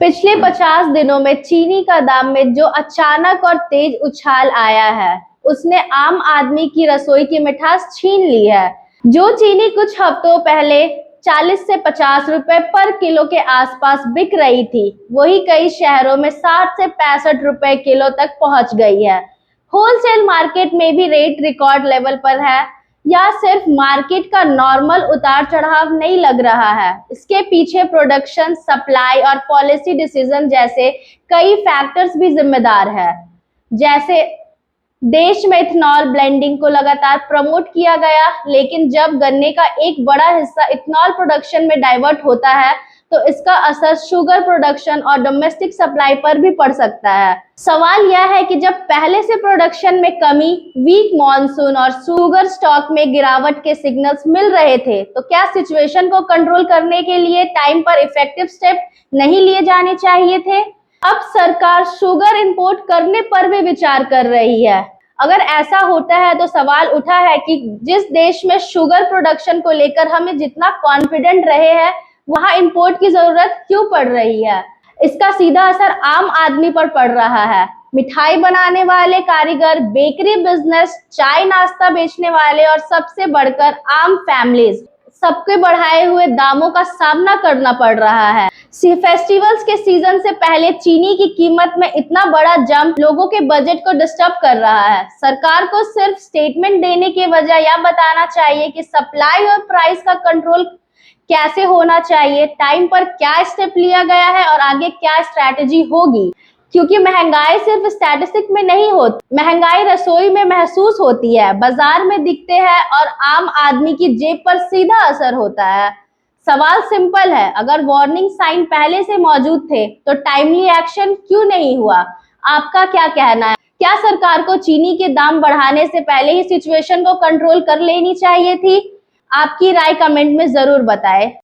पिछले 50 दिनों में चीनी का दाम में जो अचानक और तेज उछाल आया है, उसने आम आदमी की रसोई की मिठास छीन ली है। जो चीनी कुछ हफ्तों पहले 40 से 50 रुपए पर किलो के आसपास बिक रही थी, वही कई शहरों में 60 से 65 रुपए किलो तक पहुंच गई है। होलसेल मार्केट में भी रेट रिकॉर्ड लेवल पर है। या सिर्फ मार्केट का नॉर्मल उतार चढ़ाव नहीं लग रहा है, इसके पीछे प्रोडक्शन, सप्लाई और पॉलिसी डिसीजन जैसे कई फैक्टर्स भी जिम्मेदार है। जैसे देश में इथेनॉल ब्लेंडिंग को लगातार प्रमोट किया गया, लेकिन जब गन्ने का एक बड़ा हिस्सा इथेनॉल प्रोडक्शन में डाइवर्ट होता है तो इसका असर शुगर प्रोडक्शन और डोमेस्टिक सप्लाई पर भी पड़ सकता है। सवाल यह है कि जब पहले से प्रोडक्शन में कमी, वीक मॉनसून और शुगर स्टॉक में गिरावट के सिग्नल्स मिल रहे थे, तो क्या सिचुएशन को कंट्रोल करने के लिए टाइम पर इफेक्टिव स्टेप नहीं लिए जाने चाहिए थे? अब सरकार शुगर इंपोर्ट करने पर भी विचार कर रही है। अगर ऐसा होता है तो सवाल उठा है कि जिस देश में शुगर प्रोडक्शन को लेकर हमें जितना कॉन्फिडेंट रहे हैं, वहां इंपोर्ट की जरूरत क्यों पड़ रही है? इसका सीधा असर आम आदमी पर पड़ रहा है। मिठाई बनाने वाले कारीगर, बेकरी बिजनेस, चाय नाश्ता बेचने वाले और सबसे बढ़कर आम फैमिलीज, सबके बढ़ाए हुए दामों का सामना करना पड़ रहा है। फेस्टिवल्स के सीजन से पहले चीनी की कीमत में इतना बड़ा जंप लोगों के बजट को डिस्टर्ब कर रहा है। सरकार को सिर्फ स्टेटमेंट देने के बजाय यह बताना चाहिए कि सप्लाई और प्राइस का कंट्रोल कैसे होना चाहिए, टाइम पर क्या स्टेप लिया गया है और आगे क्या स्ट्रैटेजी होगी। क्योंकि महंगाई सिर्फ स्टैटिस्टिक में नहीं होती, महंगाई रसोई में महसूस होती है, बाजार में दिखते हैं और आम आदमी की जेब पर सीधा असर होता है। सवाल सिंपल है, अगर वार्निंग साइन पहले से मौजूद थे तो टाइमली एक्शन क्यों नहीं हुआ? आपका क्या कहना है? क्या सरकार को चीनी के दाम बढ़ाने से पहले ही सिचुएशन को कंट्रोल कर लेनी चाहिए थी? आपकी राय कमेंट में जरूर बताएं।